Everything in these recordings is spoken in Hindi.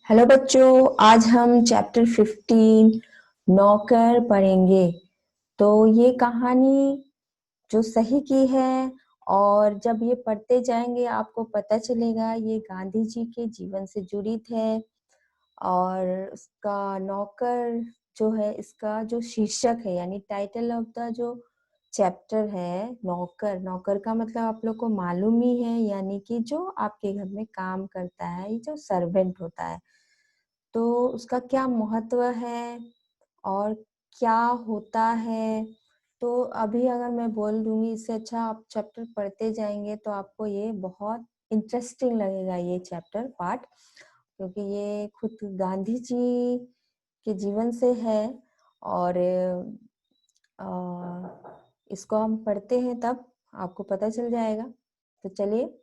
हेलो बच्चों, आज हम चैप्टर 15 नौकर पढ़ेंगे। तो ये कहानी जो सही की है, और जब ये पढ़ते जाएंगे आपको पता चलेगा ये गांधी जी के जीवन से जुड़ी है। और उसका नौकर जो है, इसका जो शीर्षक है यानी टाइटल ऑफ द जो चैप्टर है नौकर। नौकर का मतलब आप लोग को मालूम ही है, यानी कि जो आपके घर में काम करता है, ये जो सर्वेंट होता है। तो उसका क्या महत्व है और क्या होता है, तो अभी अगर मैं बोल दूंगी, इससे अच्छा आप चैप्टर पढ़ते जाएंगे तो आपको ये बहुत इंटरेस्टिंग लगेगा ये चैप्टर पार्ट, क्योंकि ये खुद गांधी जी के जीवन से है। और इसको हम पढ़ते हैं तब आपको पता चल जाएगा। तो चलिए।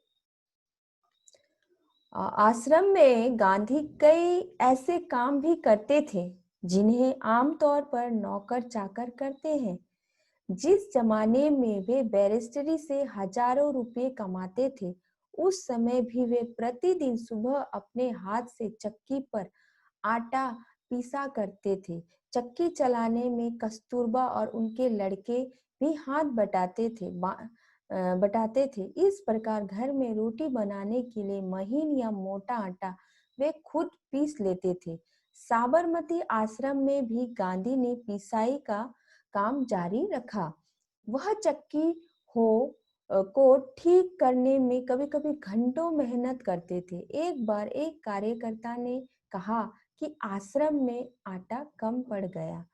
आश्रम में गांधी कई ऐसे काम भी करते थे जिन्हें आमतौर पर नौकर चाकर करते हैं। जिस जमाने में वे बैरिस्टरी से हजारों रुपए कमाते थे, उस समय भी वे प्रतिदिन सुबह अपने हाथ से चक्की पर आटा पीसा करते थे। चक्की चलाने में कस्तूरबा और उनके लड़के भी हाथ बटाते थे। इस प्रकार घर में रोटी बनाने के लिए महीन या मोटा आटा वे खुद पीस लेते थे। साबरमती आश्रम में भी गांधी ने पिसाई का काम जारी रखा। वह चक्की हो को ठीक करने में कभी-कभी घंटों मेहनत करते थे। एक बार एक कार्यकर्ता ने कहा कि आश्रम में आटा कम पड़ गया।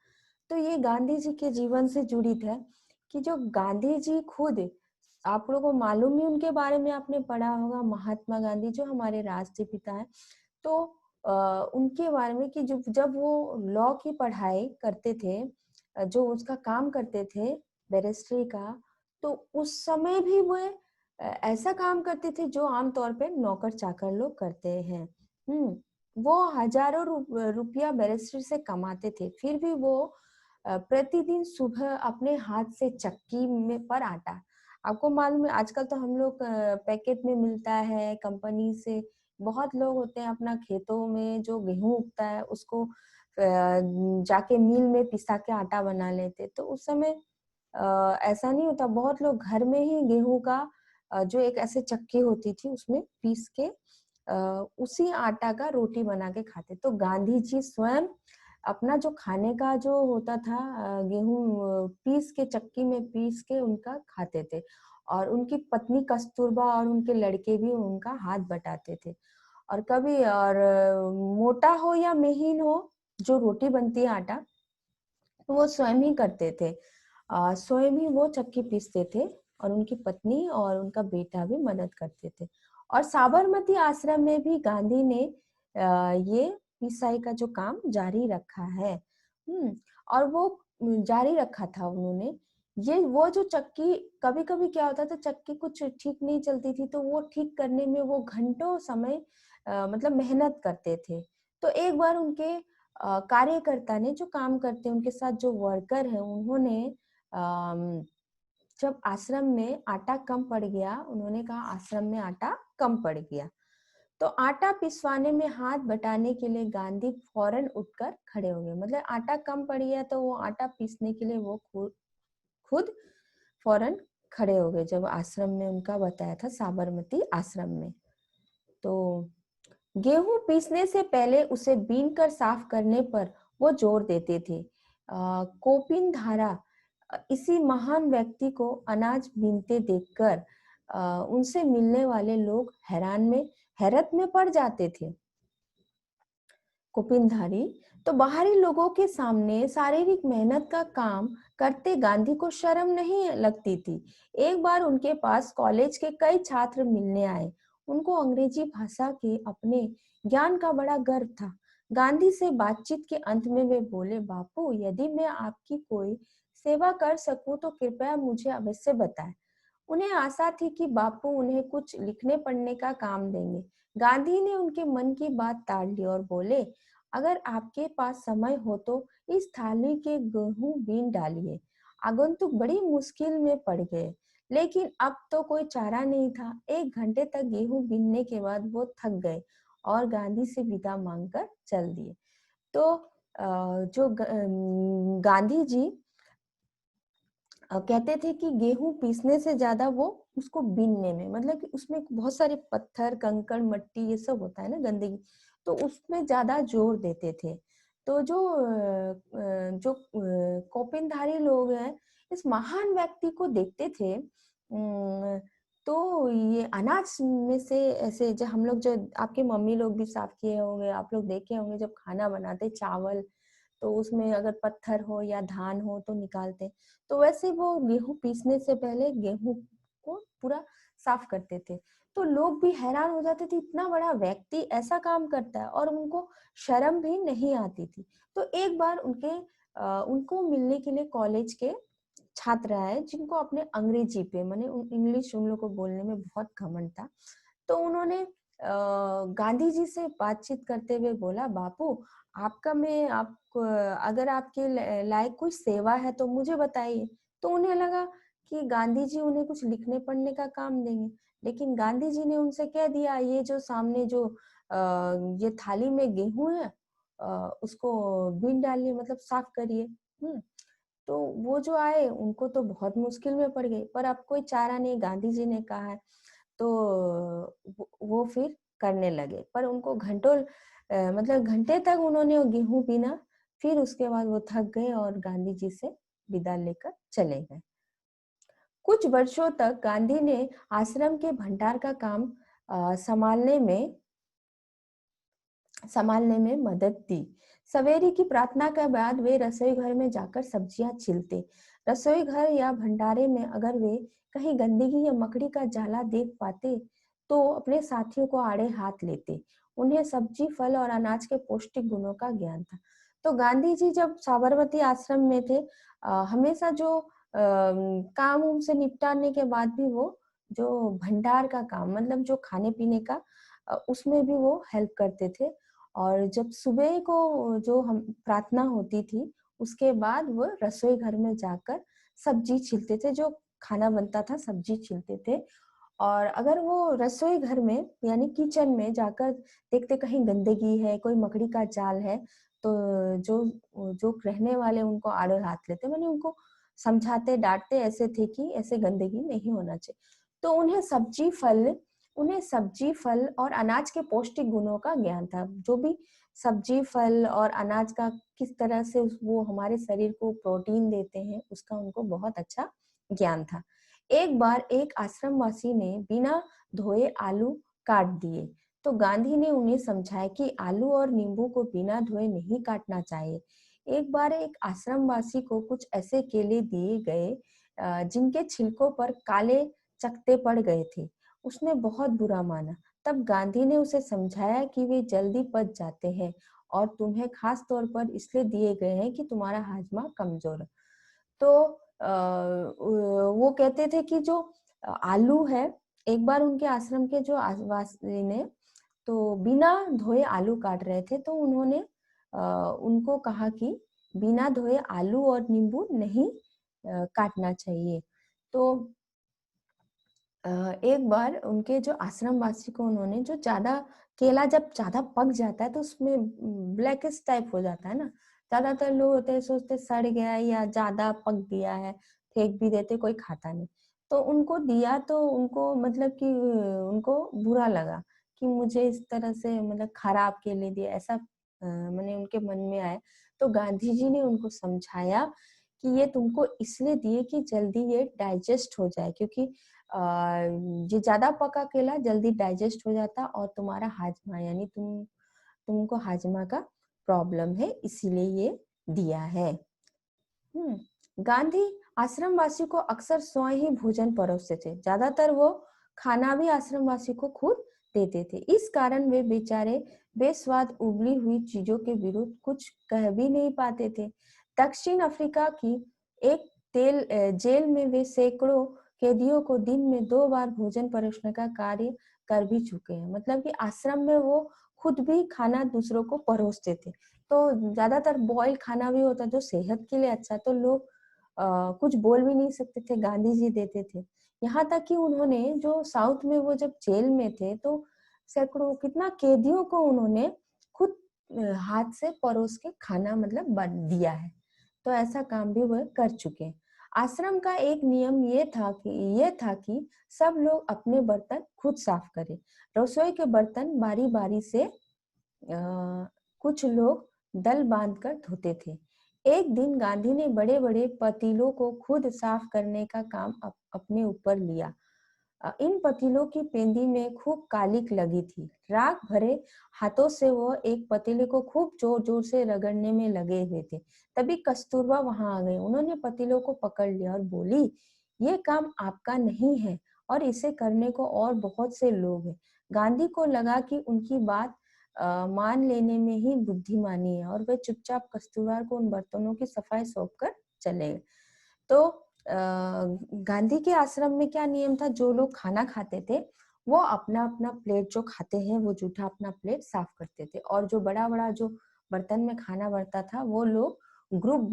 तो ये गांधी जी के जीवन से जुड़ी है कि जो गांधी जी खुद, आप लोगों को मालूम ही उनके बारे में आपने पढ़ा होगा, महात्मा गांधी जो हमारे राष्ट्रीय पिता है। तो उनके बारे में कि जब जब वो लॉ की पढ़ाई करते थे, जो उसका काम करते थे बैरिस्ट्री का, तो उस समय भी वो ऐसा काम करते थे जो आमतौर पे नौकर चाकर लोग करते हैं। वो हजारों रुपया बैरिस्ट्री से कमाते थे, फिर भी वो प्रतिदिन सुबह अपने हाथ से चक्की में पर आटा, आपको मालूम है आजकल तो हम लोग पैकेट में मिलता है कंपनी से। बहुत लोग होते हैं अपना खेतों में जो गेहूं उगता है उसको जाके मिल में पिसा के आटा बना लेते। तो उस समय ऐसा नहीं होता, बहुत लोग घर में ही गेहूं का जो एक ऐसे चक्की होती थी उसमें पीस के उसी आटा का रोटी बना के खाते। तो गांधी जी स्वयं अपना जो खाने का जो होता था गेहूं पीस के चक्की में पीस के उनका खाते थे। और उनकी पत्नी कस्तूरबा और उनके लड़के भी उनका हाथ बटाते थे। और कभी और मोटा हो या महीन हो, जो रोटी बनती है आटा, तो वो स्वयं ही करते थे। स्वयं ही वो चक्की पीसते थे और उनकी पत्नी और उनका बेटा भी मदद करते थे। और साबरमती आश्रम में भी गांधी ने ये पिसाई का जो काम जारी रखा है। और वो जारी रखा था उन्होंने। ये वो जो चक्की, कभी कभी क्या होता था चक्की कुछ ठीक नहीं चलती थी, तो वो ठीक करने में वो घंटों समय मतलब मेहनत करते थे। तो एक बार उनके कार्यकर्ता ने, जो काम करते हैं उनके साथ जो वर्कर है, उन्होंने जब आश्रम में आटा कम पड़ गया, उन्होंने कहा आश्रम में आटा कम पड़ गया। तो आटा पिसवाने में हाथ बटाने के लिए गांधी फौरन उठकर खड़े हो गए। मतलब आटा कम पड़ गया तो वो आटा पीसने के लिए वो खुद फौरन खड़े हो गए, जब आश्रम में उनका बताया था साबरमती आश्रम में। तो गेहूं पीसने से पहले उसे बीन कर साफ करने पर वो जोर देते थे। कोपिन धारा इसी महान व्यक्ति को अनाज बीनते देखकर उनसे मिलने वाले लोग हैरत में पड़ जाते थे। कुपिनधारी तो बाहरी लोगों के सामने शारीरिक मेहनत का काम करते गांधी को शर्म नहीं लगती थी। एक बार उनके पास कॉलेज के कई छात्र मिलने आए। उनको अंग्रेजी भाषा के अपने ज्ञान का बड़ा गर्व था। गांधी से बातचीत के अंत में वे बोले, बापू, यदि मैं आपकी कोई सेवा कर सकूं तो कृपया मुझे अवश्य बताएं। उन्हें आशा थी कि बापू उन्हें कुछ लिखने पढ़ने का काम देंगे। गांधी ने उनके मन की बात टाल ली और बोले, अगर आपके पास समय हो तो इस थाली के गेहूं बीन डालिए। आगंतुक बड़ी मुश्किल में पड़ गए, लेकिन अब तो कोई चारा नहीं था। 1 घंटे तक गेहूं बीनने के बाद वो थक गए और गांधी से विदा मांगकर चल दिए। तो गांधी जी कहते थे कि गेहूं पीसने से ज्यादा वो उसको बीनने में, मतलब कि उसमें बहुत सारे पत्थर, कंकड़, मट्टी, ये सब होता है ना, गंदगी, तो उसमें ज्यादा जोर देते थे। तो जो कौपिनधारी लोग हैं इस महान व्यक्ति को देखते थे। तो ये अनाज में से ऐसे, जो हम लोग, जो आपके मम्मी लोग भी साफ किए होंगे, आप लोग देखे होंगे, जब खाना बनाते चावल, तो उसमें अगर पत्थर हो या धान हो तो निकालते। तो वैसे वो गेहूं पीसने से पहले गेहूं को पूरा साफ करते थे। तो लोग भी हैरान हो जाते थे, इतना बड़ा व्यक्ति ऐसा काम करता है, और उनको शर्म भी नहीं आती थी। तो एक बार उनको मिलने के लिए कॉलेज के छात्र आए, जिनको अपने अंग्रेजी पे, माने इंग्लिश उन लोग को बोलने में बहुत घमंड था। तो उन्होंने गांधी जी से बातचीत करते हुए बोला, बापू, आपका मैं आप अगर आपके लायक कोई सेवा है तो मुझे बताइए। तो उन्हें लगा कि गांधी जी उन्हें कुछ लिखने पढ़ने का काम देंगे, लेकिन गांधी जी ने उनसे कह दिया, ये जो सामने जो ये थाली में गेहूं है, उसको बीन डालिए, मतलब साफ करिए। तो वो जो आए उनको तो बहुत मुश्किल में पड़ गई, पर अब कोई चारा नहीं, गांधी जी ने कहा है तो वो फिर करने लगे। पर उनको घंटों मतलब घंटे तक उन्होंने वो गेहूं बीना। फिर उसके बाद वो थक गए और गांधी जी से विदा लेकर चले गए। कुछ वर्षों तक गांधी ने आश्रम के भंडार का काम अ, संभालने में संभालने में मदद दी। सवेरे की प्रार्थना के बाद वे रसोई घर में जाकर सब्जियां छीलते। रसोई घर या भंडारे में अगर वे कहीं गंदगी या मकड़ी का जाला देख पाते तो अपने साथियों को आड़े हाथ लेते। उन्हें सब्जी, फल और अनाज के पौष्टिक गुणों का ज्ञान था। तो गांधी जी जब साबरमती आश्रम में थे, हमेशा जो काम उम से निपटाने के बाद भी वो जो भंडार का काम, मतलब जो खाने पीने का, उसमें भी वो हेल्प करते थे। और जब सुबह को जो हम प्रार्थना होती थी, उसके बाद वो रसोई घर में जाकर सब्जी छीलते थे, जो खाना बनता था सब्जी छीलते थे। और अगर वो रसोई घर में यानी किचन में जाकर देखते कहीं गंदगी है, कोई मकड़ी का जाल है, तो जो जो रहने वाले उनको आड़े हाथ लेते, माने उनको समझाते, डांटते ऐसे थे कि ऐसे गंदगी नहीं होना चाहिए। तो उन्हें सब्जी, फल और अनाज के पौष्टिक गुणों का ज्ञान था। जो भी सब्जी, फल और अनाज का किस तरह से वो हमारे शरीर को प्रोटीन देते हैं, उसका उनको बहुत अच्छा ज्ञान था। एक बार एक आश्रमवासी ने बिना धोए आलू काट दिए। तो गांधी ने उन्हें समझाया कि आलू और नींबू को बिना धोए नहीं काटना चाहिए। एक बार एक आश्रमवासी को कुछ ऐसे केले दिए गए जिनके छिलकों पर काले चकत्ते पड़ गए थे। उसने बहुत बुरा माना। तब गांधी ने उसे समझाया कि वे जल्दी पच जाते हैं और तुम्हें खास तौर पर इसलिए दिए गए हैं कि तुम्हारा हाजमा कमजोर है। तो वो कहते थे कि जो आलू है, एक बार उनके आश्रम के जो आसवासी ने तो बिना धोए आलू काट रहे थे, तो उन्होंने उनको कहा कि बिना धोए आलू और नींबू नहीं काटना चाहिए। तो एक बार उनके जो आश्रम वासी को उन्होंने, जो ज्यादा केला जब ज्यादा पक जाता है तो उसमें ब्लैकिश टाइप हो जाता है ना, ज्यादातर लोग होते हैं सोचते सड़ गया या ज्यादा पक गया है, फेंक भी देते, कोई खाता नहीं। तो उनको दिया तो उनको मतलब कि उनको बुरा लगा कि मुझे इस तरह से मतलब खराब केले दिए, ऐसा मैंने उनके मन में आया। तो गांधी जी ने उनको समझाया कि ये तुमको इसलिए दिए कि जल्दी ये डाइजेस्ट हो जाए, क्योंकि ये ज्यादा पका केला जल्दी डाइजेस्ट हो जाता और तुम्हारा हाजमा, यानी तुमको हाजमा का प्रॉब्लम है, इसीलिए ये दिया है। गांधी आश्रम वासी को अक्सर स्वयं ही भोजन परोसते थे। ज्यादातर वो खाना भी आश्रम वासी को खुद देते थे। इस कारण वे बेचारे बेस्वाद उबली हुई चीजों के विरुद्ध कुछ कह भी नहीं पाते थे। दक्षिण अफ्रीका की एक जेल में वे सैकड़ों कैदियों को दिन में 2 बार भोजन परोसने का कार्य कर भी चुके हैं। मतलब कि आश्रम में वो खुद भी खाना दूसरों को परोसते थे। तो ज्यादातर बॉयल खाना भी होता जो सेहत के लिए अच्छा, तो लोग कुछ बोल भी नहीं सकते थे, गांधी जी देते थे। यहाँ तक कि उन्होंने जो साउथ में वो जब जेल में थे तो सैकड़ों कितना कैदियों को उन्होंने खुद हाथ से परोस के खाना मतलब बन दिया है। तो ऐसा काम भी वह कर चुके हैं। आश्रम का एक नियम ये था कि सब लोग अपने बर्तन खुद साफ करें। रसोई के बर्तन बारी-बारी से कुछ लोग दल बांधकर धोते थे। एक दिन गांधी ने बड़े-बड़े पतीलों को खुद साफ करने का काम अपने ऊपर लिया। इन पतीलों की पेंदी में खूब कालिक लगी थी। राख भरे हाथों से वो एक पतीले को खूब जोर-जोर से रगड़ने में लगे हुए थे। तभी कस्तूरबा वहां आ गई। उन्होंने पतीलों को पकड़ लिया और बोली, ये काम आपका नहीं है और इसे करने को और बहुत से लोग हैं। गांधी को लगा कि उनकी बात मान लेने में ही बुद्धिमानी है और वे चुपचाप कस्तूरबा को उन बर्तनों की सफाई सौंपकर चले गए। तो गांधी के आश्रम में क्या नियम था, जो लोग खाना खाते थे वो अपना अपना प्लेट जो खाते हैं वो जूठा अपना प्लेट साफ करते थे और जो बड़ा बड़ा जो बर्तन में खाना बढ़ता था वो लोग ग्रुप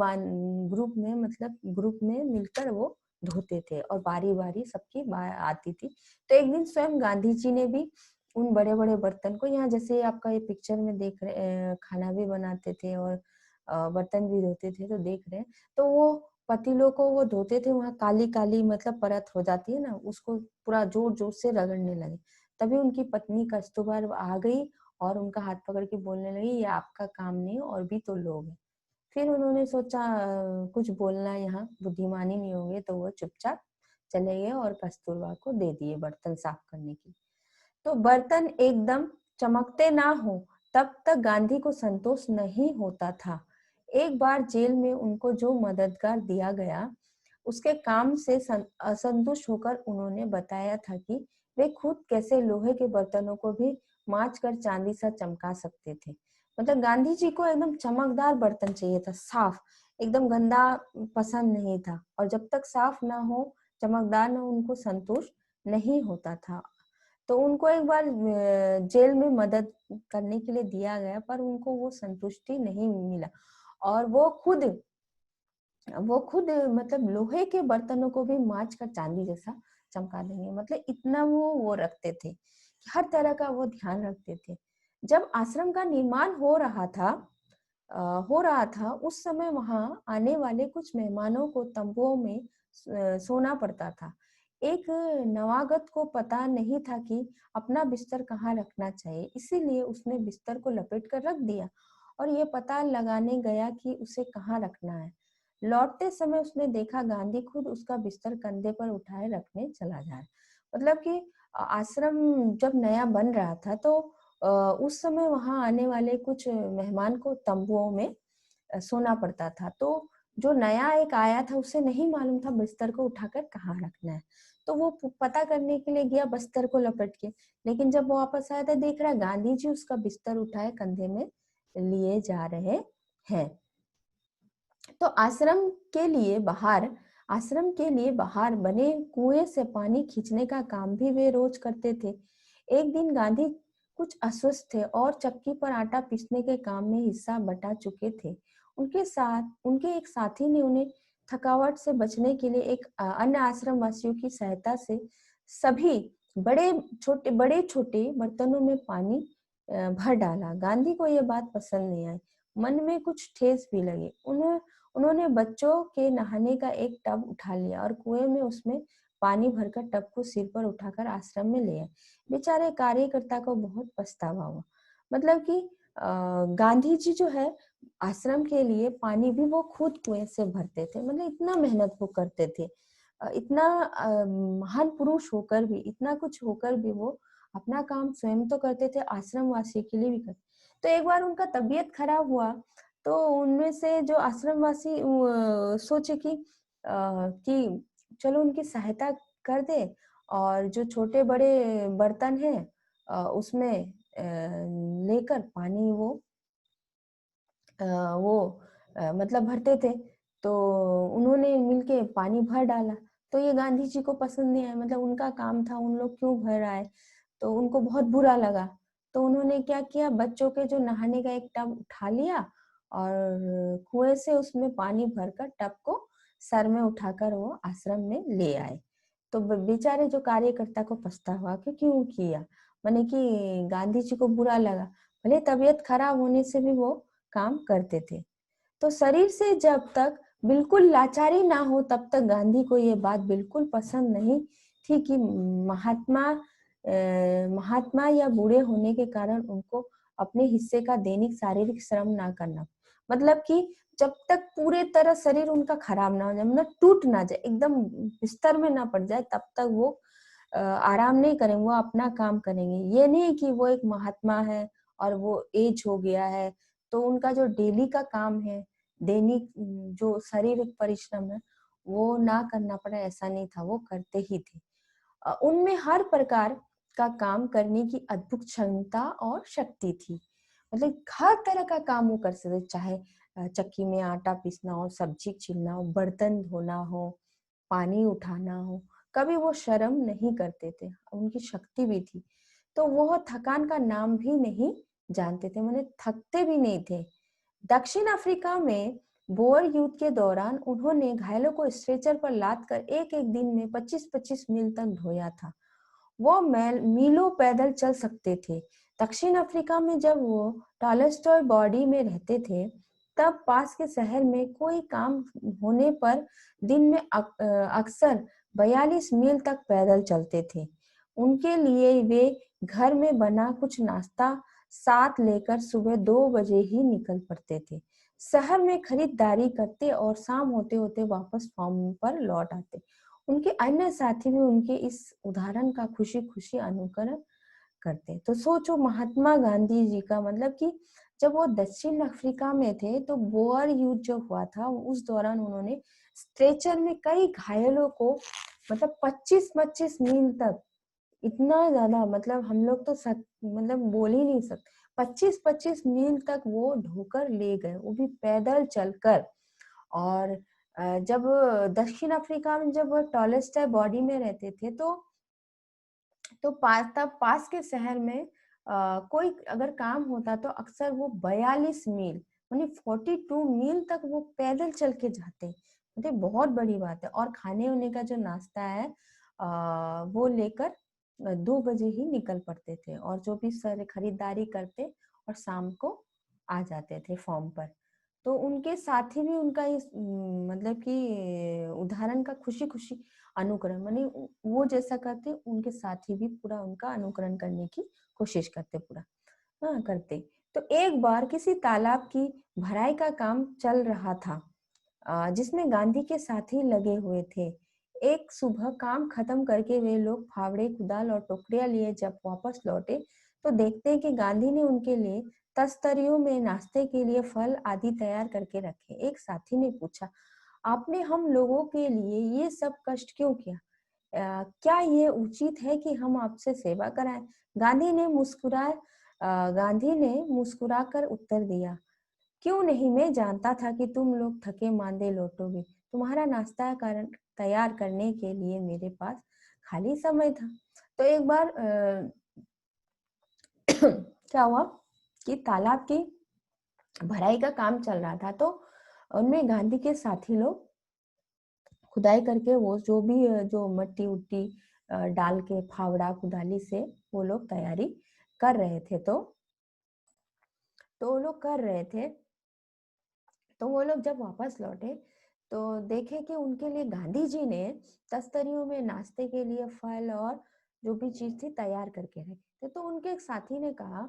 में मिलकर वो धोते थे और बारी बारी सबकी आती थी। तो एक दिन स्वयं गांधी जी ने भी उन बड़े बड़े बर्तन को, यहाँ जैसे आपका ये पिक्चर में देख रहे खाना भी बनाते थे और बर्तन भी धोते थे, तो देख रहे हैं तो वो पतीलों को वो धोते थे, वहां काली काली मतलब परत हो जाती है ना, उसको पूरा जोर जोर से रगड़ने लगे। तभी उनकी पत्नी कस्तूरबा आ गई और उनका हाथ पकड़ के बोलने लगी, ये आपका काम नहीं और भी तो लोग हैं। फिर उन्होंने सोचा कुछ बोलना यहाँ बुद्धिमानी नहीं होंगे, तो वो चुपचाप चले गए और कस्तूरबा को दे दिए बर्तन साफ करने की। तो बर्तन एकदम चमकते ना हो तब तक गांधी को संतोष नहीं होता था। एक बार जेल में उनको जो मददगार दिया गया उसके काम से असंतुष्ट होकर उन्होंने बताया था कि वे खुद कैसे लोहे के बर्तनों को भी मांज कर चांदी सा चमका सकते थे। मतलब गांधी जी को एकदम चमकदार बर्तन चाहिए था, साफ, एकदम गंदा पसंद नहीं था और जब तक साफ ना हो, चमकदार ना हो, उनको संतोष नहीं होता था। तो उनको एक बार जेल में मदद करने के लिए दिया गया पर उनको वो संतुष्टि नहीं मिला और वो खुद मतलब लोहे के बर्तनों को भी मांज कर चांदी जैसा चमका देंगे। मतलब इतना वो रखते थे, हर तरह का वो ध्यान रखते थे। जब आश्रम का निर्माण हो रहा था उस समय वहां आने वाले कुछ मेहमानों को तंबुओं में सोना पड़ता था। एक नवागत को पता नहीं था कि अपना बिस्तर कहाँ रखना चाहिए, इसीलिए उसने बिस्तर को लपेट कर रख दिया और ये पता लगाने गया कि उसे कहाँ रखना है। लौटते समय उसने देखा गांधी खुद उसका बिस्तर कंधे पर उठाए रखने चला जा रहा है। मतलब कि आश्रम जब नया बन रहा था तो उस समय वहां आने वाले कुछ मेहमान को तंबुओं में सोना पड़ता था। तो जो नया एक आया था उसे नहीं मालूम था बिस्तर को उठाकर कहाँ रखना है, तो वो पता करने के लिए गया बिस्तर को लपेट के। लेकिन जब वो वापस आया तो देख रहा गांधी जी उसका बिस्तर उठाए कंधे में लिए जा रहे हैं। तो आश्रम के लिए बाहर बने कुएं से पानी खींचने का काम भी वे रोज करते थे। एक दिन गांधी कुछ अस्वस्थ थे और चक्की पर आटा पीसने के काम में हिस्सा बटा चुके थे। उनके एक साथी ने उन्हें थकावट से बचने के लिए एक अन्य आश्रम वासियों की सहायता से सभी बड़े छोटे बर्तनों में पानी भर डाला। गांधी को यह बात पसंद नहीं आई, मन में कुछ ठेस भी लगी। उन्होंने बच्चों के नहाने का एक टब उठा लिया और कुएं में उसमें पानी भरकर टब को सिर पर उठाकर आश्रम में ले आए। बेचारे कार्यकर्ता को बहुत पछतावा हुआ। मतलब कि गांधी जी जो है आश्रम के लिए पानी भी वो खुद कुएं से भरते थे। मतलब इतना मेहनत वो करते थे। इतना महान पुरुष होकर भी, इतना कुछ होकर भी वो अपना काम स्वयं तो करते थे, आश्रम वासी के लिए भी करते। तो एक बार उनका तबीयत खराब हुआ तो उनमें से जो आश्रमवासी सोचे कि चलो उनकी सहायता कर दे और जो छोटे बड़े बर्तन हैं उसमें लेकर पानी मतलब भरते थे। तो उन्होंने मिलके पानी भर डाला। तो ये गांधी जी को पसंद नहीं आया, मतलब उनका काम था, उन लोग क्यों भर आए, तो उनको बहुत बुरा लगा। तो उन्होंने क्या किया, बच्चों के जो नहाने का एक टब उठा लिया और कुएं से उसमें पानी भरकर टब को सर में उठाकर वो आश्रम में ले आए। तो बेचारे जो कार्यकर्ता को पछतावा कि क्यों किया। माने कि गांधी जी को बुरा लगा, भले तबीयत खराब होने से भी वो काम करते थे। तो शरीर से जब तक बिल्कुल लाचारी ना हो तब तक गांधी को ये बात बिल्कुल पसंद नहीं थी कि महात्मा या बूढ़े होने के कारण उनको अपने हिस्से का दैनिक शारीरिक श्रम ना करना, मतलब कि जब तक पूरे तरह शरीर उनका खराब ना हो जाए, मतलब टूट ना जाए, एकदम बिस्तर में ना पड़ जाए, तब तक वो आराम नहीं करेंगे, वो अपना काम करेंगे। ये नहीं कि वो एक महात्मा है और वो एज हो गया है तो उनका जो डेली का काम है, दैनिक जो शारीरिक परिश्रम है, वो ना करना पड़े, ऐसा नहीं था, वो करते ही थे। उनमें हर प्रकार का काम करने की अद्भुत क्षमता और शक्ति थी। मतलब हर तरह का काम वो कर सकते, चाहे चक्की में आटा पीसना हो, सब्जी छीलना हो, बर्तन धोना हो, पानी उठाना हो, कभी वो शर्म नहीं करते थे, उनकी शक्ति भी थी। तो वो थकान का नाम भी नहीं जानते थे, माने थकते भी नहीं थे। दक्षिण अफ्रीका में बोअर युद्ध के दौरान उन्होंने घायलों को स्ट्रेचर पर लाद कर एक एक दिन में 25-25 मील तक ढोया था। वो मीलों पैदल चल सकते थे। दक्षिण अफ्रीका में जब वो टॉलस्टॉय बॉडी में रहते थे, तब पास के शहर में कोई काम होने पर दिन में अक्सर 42 मील तक पैदल चलते थे। उनके लिए वे घर में बना कुछ नाश्ता साथ लेकर सुबह 2 बजे ही निकल पड़ते थे। शहर में खरीदारी करते और शाम होते होते वापस फार्म पर लौट आते। उनके अन्य साथी भी उनके इस उदाहरण का खुशी खुशी अनुकरण करते। तो सोचो महात्मा गांधी जी का मतलब कि जब वो दक्षिण अफ्रीका में थे तो बोअर युद्ध जो हुआ था उस दौरान उन्होंने स्ट्रेचर में कई घायलों को मतलब 25-25 मील तक, इतना ज्यादा, मतलब हम लोग तो मतलब बोल ही नहीं सकते, 25-25 मील तक वो ढोकर ले गए, वो भी पैदल चलकर। और जब दक्षिण अफ्रीका में जब वो टॉलेस्टाई बॉडी में रहते थे तो तब पास के शहर में कोई अगर काम होता तो अक्सर वो 42 मील यानी 42 मील तक वो पैदल चल के जाते, मतलब बहुत बड़ी बात है। और खाने होने का जो नाश्ता है वो लेकर 2 बजे ही निकल पड़ते थे और जो भी सारे खरीदारी करते और शाम को आ जाते थे फॉर्म पर। तो उनके साथी भी उनका इस मतलब कि उदाहरण का खुशी खुशी अनुकरण, माने वो जैसा करते उनके साथी भी पूरा उनका अनुकरण करने की कोशिश करते, पूरा हाँ करते। तो एक बार किसी तालाब की भराई का काम चल रहा था जिसमें गांधी के साथी लगे हुए थे। एक सुबह काम खत्म करके वे लोग फावड़े, कुदाल और टोकरियां लिए जब वापस लौटे तो देखते हैं कि गांधी ने उनके लिए तस्तरियों में नाश्ते के लिए फल आदि तैयार करके रखे। एक साथी ने पूछा, आपने हम लोगों के लिए ये सब कष्ट क्यों किया? क्या ये उचित है कि हम आपसे सेवा कराएं? गांधी ने मुस्कुराकर उत्तर दिया, क्यों नहीं, मैं जानता था कि तुम लोग थके मांदे लौटोगे। तुम्हारा नाश्ता कारण तैयार करने के लिए मेरे पास खाली समय था। तो एक बार क्या हुआ कि तालाब की भराई का काम चल रहा था तो उनमें गांधी के साथी लोग खुदाई करके वो जो भी जो मट्टी उट्टी डाल के फावड़ा कुदाली से वो लोग तैयारी कर रहे थे। तो वो लोग कर रहे थे तो वो लोग जब वापस लौटे तो देखे कि उनके लिए गांधी जी ने तस्तरियों में नाश्ते के लिए फल और जो भी चीज थी तैयार करके रखे थे। तो उनके एक साथी ने कहा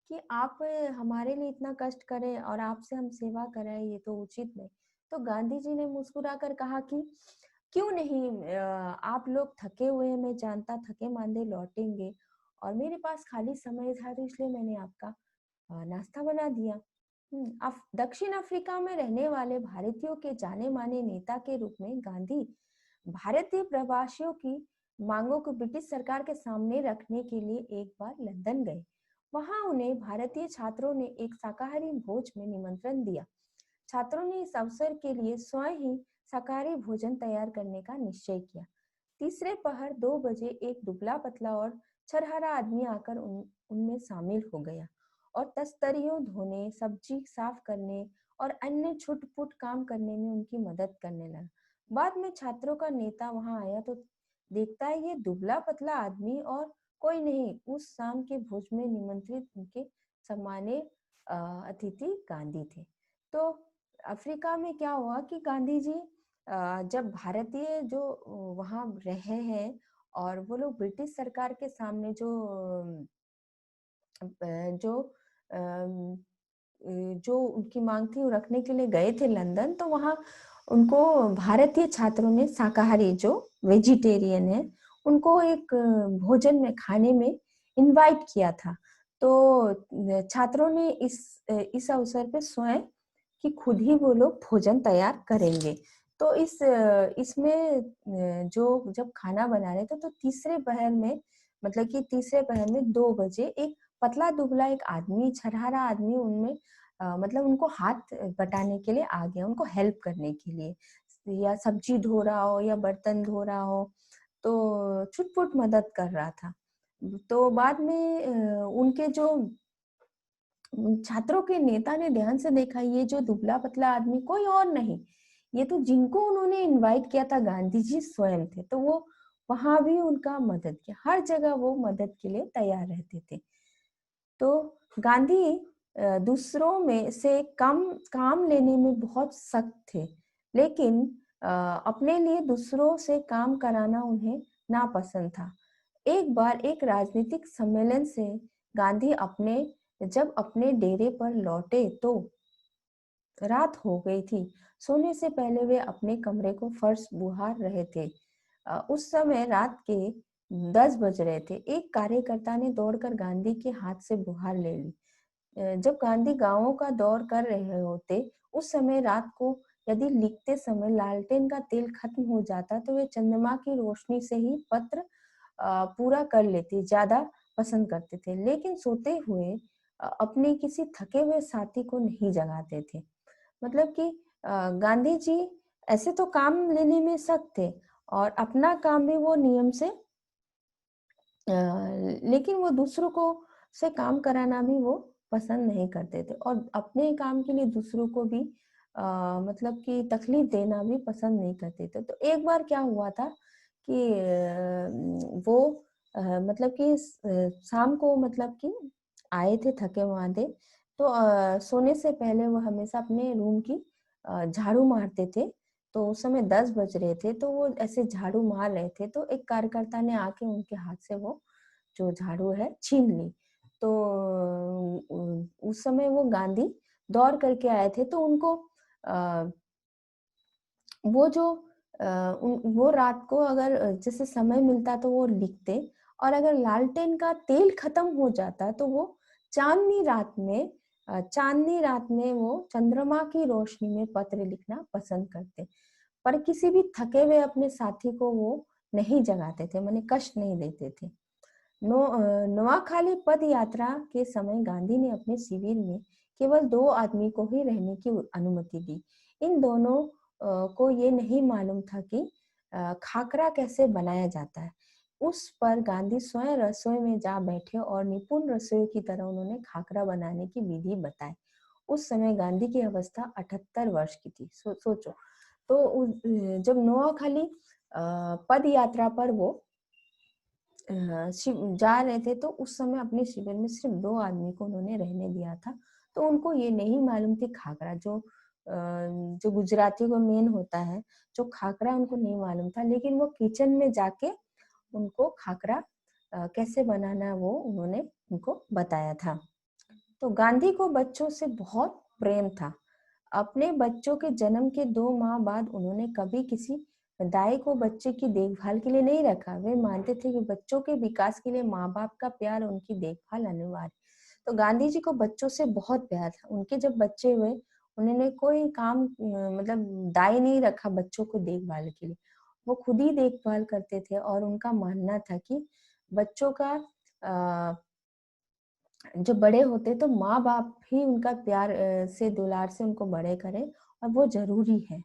कि आप हमारे लिए इतना कष्ट करें और आपसे हम सेवा करें, ये तो उचित नहीं। तो गांधी जी ने मुस्कुराकर कहा कि क्यों नहीं, आप लोग थके हुए हैं, मैं जानता थके मांदे लौटेंगे और मेरे पास खाली समय था तो इसलिए मैंने आपका नाश्ता बना दिया। दक्षिण अफ्रीका में रहने वाले भारतीयों के जाने माने नेता के रूप में गांधी भारतीय प्रवासियों की मांगों को ब्रिटिश सरकार के सामने रखने के लिए एक बार लंदन गए। वहां उन्हें भारतीय छात्रों ने एक शाकाहारी भोज में निमंत्रण दिया। छात्रों ने इस अवसर के लिए स्वयं ही शाकाहारी भोजन तैयार करने का निश्चय किया। तीसरे पहर 2 बजे एक दुबला पतला और छरहरा आदमी आकर उनमें शामिल हो गया और तस्तरियों धोने, सब्जी साफ करने और अन्य छुट-पुट काम करने में उनकी मदद करने लगा। बाद में छात्रों का नेता वहां आया तो देखता है ये दुबला पतला आदमी और कोई नहीं। उस शाम के भोज में निमंत्रित उनके सम्मानीय अतिथि गांधी थे। तो अफ्रीका में क्या हुआ कि गांधी जी जब भारतीय जो वहाँ रहे हैं और वो लोग ब्रिटिश सरकार के सामने जो अम, जो उनकी मांग थी वो रखने के लिए गए थे लंदन, तो वहाँ उनको भारतीय छात्रों ने, शाकाहारी जो वेजिटेरियन है, उनको एक भोजन में खाने में इनवाइट किया था। तो छात्रों ने इस अवसर पे स्वयं कि खुद ही वो लोग भोजन तैयार करेंगे। तो इसमें जो जब खाना बना रहे थे तो तीसरे पहर में, मतलब कि तीसरे पहर में 2 बजे एक पतला दुबला एक आदमी, छरहरा आदमी उनमें मतलब उनको हाथ बटाने के लिए आ गया, उनको हेल्प करने के लिए, या सब्जी धो रहा हो या बर्तन धो रहा हो, तो छुट-पुट मदद कर रहा था। तो बाद में उनके जो छात्रों के नेता ने ध्यान से देखा, ये जो दुबला-पतला आदमी कोई और नहीं, ये तो जिनको उन्होंने इनवाइट किया था गांधी जी स्वयं थे। तो वो वहाँ भी उनका मदद किया, हर जगह वो मदद के लिए तैयार रहते थे। तो गांधी दूसरों में से कम काम लेने में बहुत सख्त थे, लेकिन अपने लिए दूसरों से काम कराना उन्हें नापसंद था। एक बार एक राजनीतिक सम्मेलन से गांधी जब अपने डेरे पर लौटे तो रात हो गई थी। सोने से पहले वे अपने कमरे को फर्श बुहार रहे थे। उस समय रात के 10 बज रहे थे। एक कार्यकर्ता ने दौड़कर गांधी के हाथ से बुहार ले ली। जब गांधी गांवों का दौर कर रहे होते, उस समय रात को यदि लिखते समय लालटेन का तेल खत्म हो जाता तो वे चंद्रमा की रोशनी से ही पत्र पूरा कर लेते, ज्यादा पसंद करते थे। लेकिन सोते हुए अपने किसी थके हुए साथी को नहीं जगाते थे। मतलब कि गांधी जी ऐसे तो काम लेने में सख्त थे और अपना काम भी वो नियम से लेकिन वो दूसरों को से काम कराना भी वो पसंद नहीं करते थे और अपने काम के लिए दूसरों को भी मतलब कि तकलीफ देना भी पसंद नहीं करते थे। तो एक बार क्या हुआ था कि वो मतलब कि शाम को, मतलब कि आए थे थके मांदे, तो सोने से पहले वो हमेशा अपने रूम की झाड़ू मारते थे। तो उस समय 10 बज रहे थे, तो वो ऐसे झाड़ू मार रहे थे, तो एक कार्यकर्ता ने आके उनके हाथ से वो जो झाड़ू है छीन ली। तो उस समय वो गांधी दौड़ करके आए थे, तो उनको अ, वो जो वो रात को अगर जैसे समय मिलता तो वो लिखते, और अगर लालटेन का तेल खत्म हो जाता तो वो चांदनी रात में वो चंद्रमा की रोशनी में पत्र लिखना पसंद करते। पर किसी भी थके हुए अपने साथी को वो नहीं जगाते थे, माने कष्ट नहीं देते थे। नोआखाली पद यात्रा के समय गांधी ने अपने शिविर में केवल 2 आदमी को ही रहने की अनुमति दी। इन दोनों को ये नहीं मालूम था कि खाकरा कैसे बनाया जाता है। उस पर गांधी स्वयं रसोई में जा बैठे और निपुण रसोई की तरह उन्होंने खाकरा बनाने की विधि बताई। उस समय गांधी की अवस्था 78 वर्ष की थी। सोचो। तो जब नोआखाली पद यात्रा पर वो जा रहे थे, तो उस समय अपने शिविर में सिर्फ 2 आदमी को उन्होंने रहने दिया था। तो उनको ये नहीं मालूम थी खाकरा, जो गुजराती को मेन होता है, जो खाकरा उनको नहीं मालूम था, लेकिन वो किचन में जाके उनको खाकरा कैसे बनाना है वो उन्होंने उनको बताया था। तो गांधी को बच्चों से बहुत प्रेम था। अपने बच्चों के जन्म के 2 माह बाद उन्होंने कभी किसी दाई को बच्चे की देखभाल के लिए नहीं रखा। वे मानते थे कि बच्चों के विकास के लिए माँ-बाप का प्यार, उनकी देखभाल अनिवार्य। तो गांधी जी को बच्चों से बहुत प्यार था। उनके जब बच्चे हुए, उन्होंने कोई काम मतलब दाई नहीं रखा बच्चों को देखभाल के लिए। वो खुद ही देखभाल करते थे और उनका मानना था कि बच्चों का अ, जो बड़े होते तो माँ-बाप ही उनका प्यार से, दुलार से उनको बड़े करें, और वो ज़रूरी है।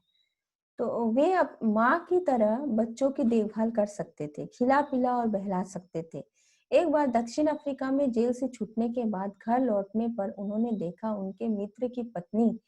तो वे माँ की तरह बच्चों की देखभाल कर सकते थे, खिला-पिला और बहला सकते थे। एक बार दक्षिण अफ्रीका में जेल से छूटने के बाद घर लौटने पर उन्होंने देखा उनके मित्र की पत्नी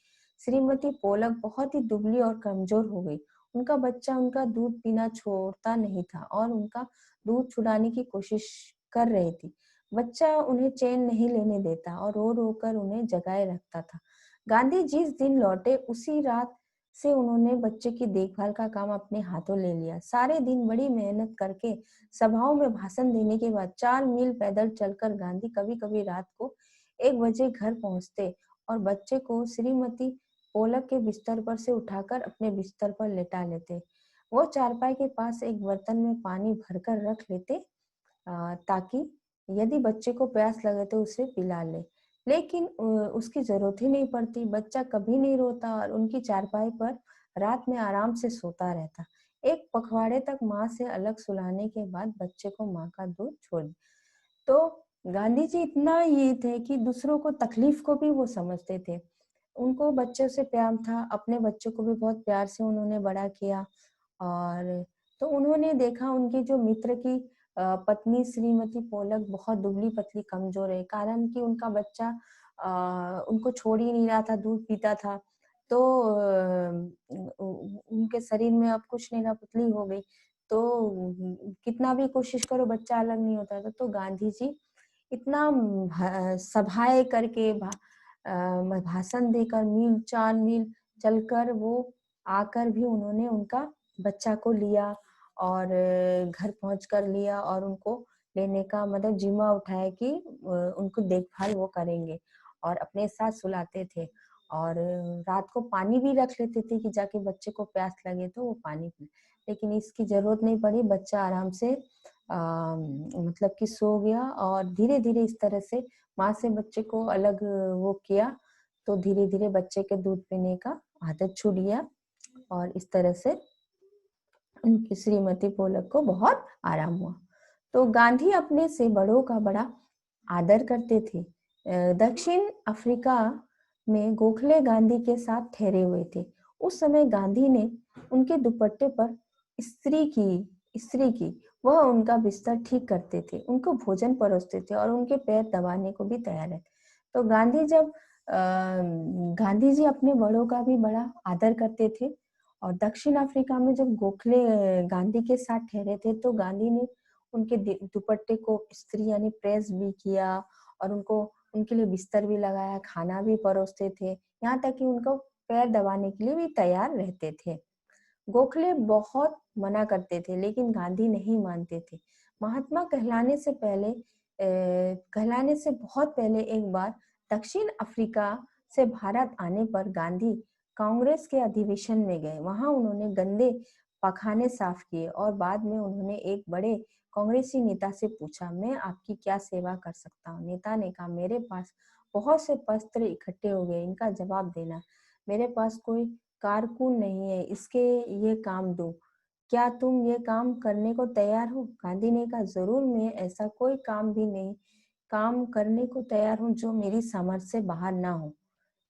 श्रीमती पोलक बहुत ही दुबली और कमजोर हो गई। उनका बच्चा उनका दूध पीना छोड़ता नहीं था और उनका दूध छुड़ाने की कोशिश कर रही थी। बच्चा उन्हें चैन नहीं लेने देता और रो-रो कर उन्हें जगाए रखता था। गांधी जिस दिन लौटे उसी रात से उन्होंने बच्चे की देखभाल का काम अपने हाथों ले लिया। सारे दिन बड़ी मेहनत करके सभाओं में भाषण देने के बाद 4 मील पैदल चलकर गांधी कभी-कभी रात को 1 बजे घर पहुंचते और बच्चे को श्रीमती पोलक के बिस्तर पर से उठाकर अपने बिस्तर पर लेटा लेते। वो चारपाई के पास एक बर्तन में पानी भरकर रख लेते ताकि यदि बच्चे को प्यास लगे तो उसे पिला ले। लेकिन उसकी ज़रूरत ही नहीं पड़ती, बच्चा कभी नहीं रोता और उनकी चारपाई पर रात में आराम से सोता रहता। एक पखवाड़े तक माँ से अलग सुलाने के बाद बच्चे को माँ का दूध छोड़ तो गांधी जी इतना ये थे कि दूसरों को तकलीफ को भी वो समझते थे। उनको बच्चों से प्यार था, अपने बच्चों को भी बहुत प्यार से उन्होंने बड़ा किया और तो उन्होंने देखा उनकी जो मित्र की पत्नी श्रीमती पोलक बहुत दुबली-पतली कमज़ोर है, कारण कि उनका बच्चा उनको छोड़ ही नहीं रहा था, दूध पीता था। तो उनके शरीर में अब कुछ नहीं रहा, पतली हो गई। तो कितना भी कोशिश करो बच्चा अलग नहीं होता था। तो गांधी जी इतना सभाएँ करके भाषण देकर मील 4 मील चलकर वो आकर भी उन्होंने उनका बच्चा को लिया और घर पहुँचकर लिया और उनको लेने का मतलब ज़िम्मा उठाया कि उनको देखभाल वो करेंगे और अपने साथ सुलाते थे और रात को पानी भी रख लेते थे कि जाके बच्चे को प्यास लगे तो वो पानी पी लेकिन इसकी ज़रूरत नहीं पड़ी, बच्चा आराम से मतलब कि सो गया और धीरे-धीरे इस तरह से माँ से बच्चे को अलग वो किया, तो धीरे-धीरे बच्चे के दूध पीने का आदत छूट गया और इस तरह से उनकी श्रीमती पोलक को बहुत आराम हुआ। तो गांधी अपने से बड़ों का बड़ा आदर करते थे। दक्षिण अफ्रीका में गोखले गांधी के साथ ठहरे हुए थे। उस समय गांधी ने उनके दुपट्टे पर इस्त्री की वह उनका बिस्तर ठीक करते थे, उनको भोजन परोसते थे और उनके पैर दबाने को भी तैयार रहते। तो गांधी जी अपने बड़ों का भी बड़ा आदर करते थे और दक्षिण अफ्रीका में जब गोखले गांधी के साथ ठहरे थे तो गांधी ने उनके दुपट्टे को इस्त्री यानी प्रेस भी किया और उनको उनके लिए बिस्तर भी लगाया, खाना भी परोसते थे, यहाँ तक कि उनको पैर दबाने के लिए भी तैयार रहते थे। गोखले बहुत मना करते थे लेकिन गांधी नहीं मानते थे। महात्मा कहलाने से बहुत पहले एक बार दक्षिण अफ्रीका से भारत आने पर गांधी कांग्रेस के अधिवेशन में गए। वहां उन्होंने गंदे पखाने साफ किए और बाद में उन्होंने एक बड़े कांग्रेसी नेता से पूछा, मैं आपकी क्या सेवा कर सकता हूँ? नेता ने कहा, मेरे पास बहुत से पत्र इकट्ठे हो गए, इनका जवाब देना। मेरे पास कोई कारकुन नहीं है, इसके ये काम दो। क्या तुम ये काम करने को तैयार हो? गांधी ने कहा, जरूर, मैं ऐसा कोई काम करने को तैयार हूँ जो मेरी समझ से बाहर ना हो।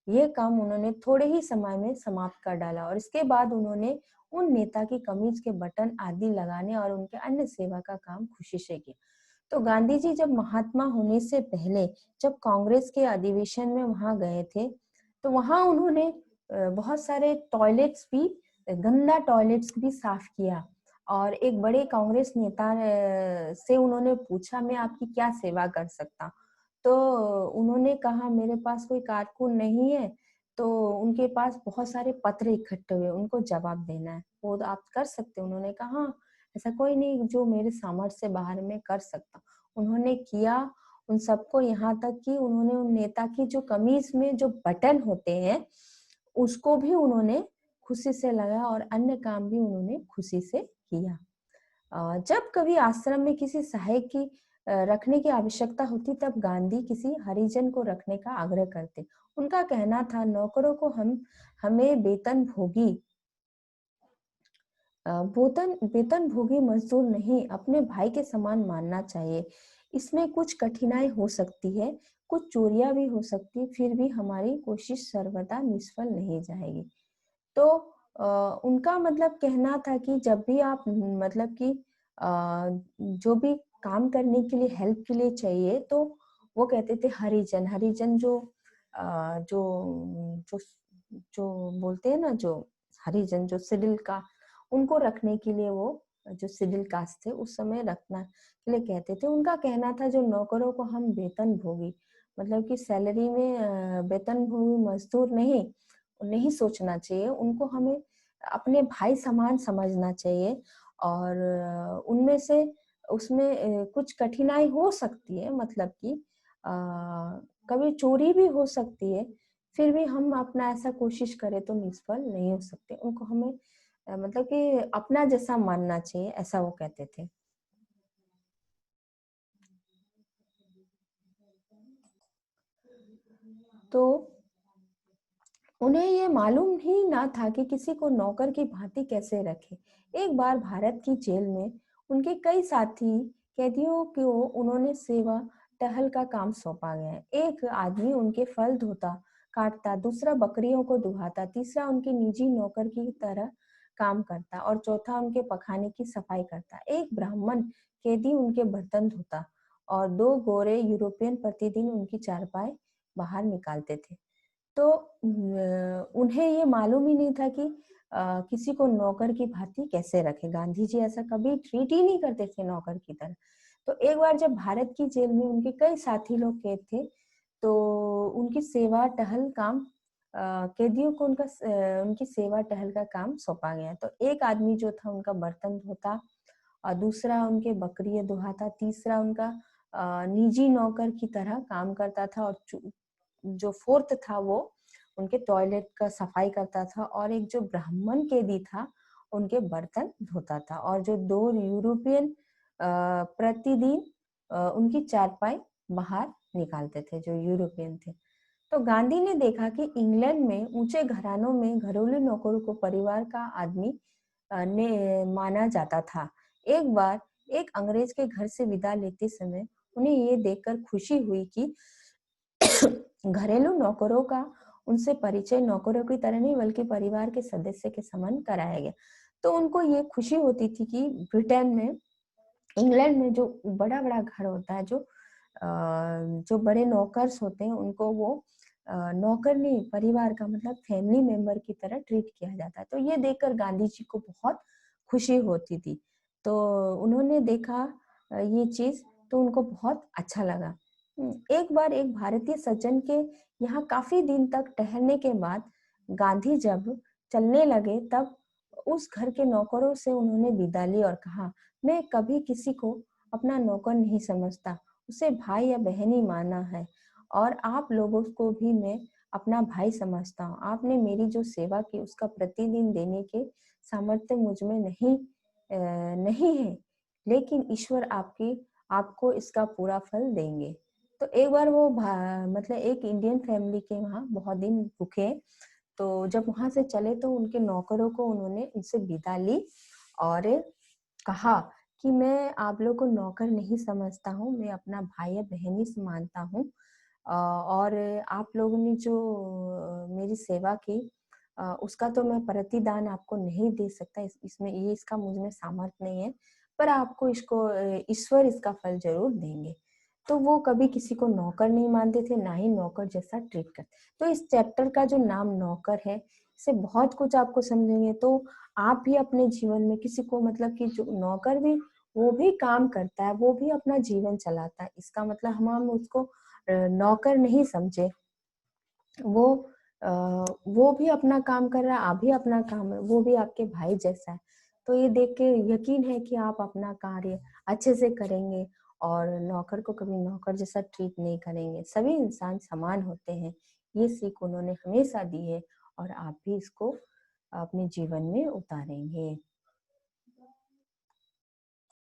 ये काम उन्होंने थोड़े ही समय में समाप्त कर डाला और इसके बाद उन्होंने उन नेता की कमीज के बटन आदि लगाने और उनके अन्य सेवा का काम खुशी से किया। तो गांधी जी जब महात्मा होने से पहले जब कांग्रेस के अधिवेशन में वहां गए थे तो वहां उन्होंने बहुत सारे गंदा टॉयलेट्स भी साफ किया और एक बड़े कांग्रेस नेता से उन्होंने पूछा, मैं आपकी क्या सेवा कर सकता हूँ? तो उन्होंने कहा, मेरे पास कोई कारकुन नहीं है, तो उनके पास बहुत सारे पत्र इकट्ठे हुए, उनको जवाब देना है, वो तो आप कर सकते हो? उन्होंने कहा, हाँ, ऐसा कोई नहीं जो मेरे सामर्थ्य से बाहर मैं कर सकता हूँ। उन्होंने किया उन सबको, यहाँ तक कि उन्होंने उन नेता की जो कमीज में जो बटन होते हैं उसको भी उन्होंने खुशी से लगाया और अन्य काम भी उन्होंने खुशी से किया। जब कभी आश्रम में किसी सहायक की रखने की आवश्यकता होती तब गांधी किसी हरिजन को रखने का आग्रह करते। उनका कहना था, नौकरों को हमें वेतन भोगी मजदूर नहीं, अपने भाई के समान मानना चाहिए। इसमें कुछ कठिनाई हो सकती है, कुछ चोरियां भी हो सकती, फिर भी हमारी कोशिश सर्वदा निष्फल नहीं जाएगी। तो उनका मतलब कहना था कि जब भी आप मतलब कि जो भी काम करने के लिए हेल्प के लिए चाहिए तो वो कहते थे हरिजन। हरिजन जो जो जो बोलते हैं ना, जो हरिजन जो शेड्यूल का, उनको रखने के लिए वो जो शेड्यूल कास्ट थे उस समय रखना के लिए कहते थे। उनका कहना था जो नौकरों को हम वेतनभोगी मतलब कि सैलरी में वेतनभोगी मज़दूर नहीं सोचना चाहिए, उनको हमें अपने भाई समान समझना चाहिए और उनमें से उसमें कुछ कठिनाई हो सकती है मतलब कि कभी चोरी भी हो सकती है, फिर भी हम अपना ऐसा कोशिश करें तो निष्फल नहीं हो सकते। उनको हमें मतलब कि अपना जैसा मानना चाहिए, ऐसा वो कहते थे। तो उन्हें ये मालूम ही ना था कि किसी को नौकर की भांति कैसे रखें। एक बार भारत की जेल में उनके कई साथी कैदियों को उन्होंने सेवा टहल का काम सौंपा गया। एक आदमी उनके फल धोता, काटता, दूसरा बकरियों को दुहाता, तीसरा उनके निजी नौकर की तरह काम करता और चौथा उनके पखाने की सफाई करता। एक ब्राह्मण कैदी उनके बर्तन धोता और दो गोरे यूरोपियन प्रतिदिन उनकी चारपाई बाहर निकालते थे। तो उन्हें ये मालूम ही नहीं था कि किसी को नौकर की भांति कैसे रखें। गांधी जी ऐसा कभी ट्रीट ही नहीं करते थे नौकर की तरह। तो एक बार जब भारत की जेल में उनके कई साथी लोग कैद थे, तो उनकी सेवा टहल काम कैदियों को उनकी सेवा टहल का काम सौंपा गया। तो एक आदमी जो था उनका बर्तन धोता और दूसरा उनके बकरियाँ दुहाता, तीसरा उनका निजी नौकर की तरह काम करता था और जो फोर्थ था वो उनके टॉयलेट का सफाई करता था और एक जो ब्राह्मण कैदी था उनके बर्तन धोता था और जो दो यूरोपियन प्रतिदिन उनकी चारपाई बाहर निकालते थे जो यूरोपियन थे। तो गांधी ने देखा कि इंग्लैंड में ऊंचे घरानों में घरेलू नौकरों को परिवार का आदमी ने माना जाता था। एक बार एक अंग्रेज के घर से विदा लेते समय उन्हें ये देखकर खुशी हुई कि घरेलू नौकरों का उनसे परिचय नौकरों की तरह नहीं बल्कि परिवार के सदस्य के समान कराया गया। तो उनको ये खुशी होती थी कि ब्रिटेन में इंग्लैंड में जो बड़ा-बड़ा घर होता है, जो बड़े नौकर्स होते हैं उनको वो नौकर नहीं परिवार का मतलब फैमिली मेंबर की तरह ट्रीट किया जाता है। तो ये देखकर गांधी जी को बहुत खुशी होती थी। तो उन्होंने देखा ये चीज़ तो उनको बहुत अच्छा लगा। एक बार एक भारतीय सज्जन के यहाँ काफ़ी दिन तक ठहरने के बाद गांधी जब चलने लगे तब उस घर के नौकरों से उन्होंने विदा ली और कहा, मैं कभी किसी को अपना नौकर नहीं समझता, उसे भाई या बहन ही माना है और आप लोगों को भी मैं अपना भाई समझता हूँ। आपने मेरी जो सेवा की उसका प्रतिदिन देने के सामर्थ्य मुझ में नहीं है, लेकिन ईश्वर आपको इसका पूरा फल देंगे। तो एक बार वो मतलब एक इंडियन फैमिली के वहाँ बहुत दिन रुके, तो जब वहां से चले तो उनके नौकरों को उन्होंने उनसे विदा ली और कहा कि मैं आप लोग को नौकर नहीं समझता हूँ, मैं अपना भाई या बहन ही से मानता हूँ और आप लोगों ने जो मेरी सेवा की उसका तो मैं प्रतिदान आपको नहीं दे सकता, इसमें ये इसका मुझ में सामर्थ्य नहीं है, पर आपको इसको ईश्वर इसका फल जरूर देंगे। तो वो कभी किसी को नौकर नहीं मानते थे, ना ही नौकर जैसा ट्रीट करते। तो इस चैप्टर का जो नाम नौकर है, इससे बहुत कुछ आपको समझेंगे। तो आप भी अपने जीवन में किसी को मतलब कि जो नौकर भी वो भी काम करता है, वो भी अपना जीवन चलाता है। इसका मतलब हम उसको नौकर नहीं समझे। वो अ, वो भी अपना काम कर रहा है, आप भी अपना काम है, वो भी आपके भाई जैसा है। तो ये देख के यकीन है कि आप अपना कार्य अच्छे से करेंगे और नौकर को कभी नौकर जैसा ट्रीट नहीं करेंगे। सभी इंसान समान होते हैं। ये सीख उन्होंने हमेशा दी है और आप भी इसको अपने जीवन में उतारेंगे।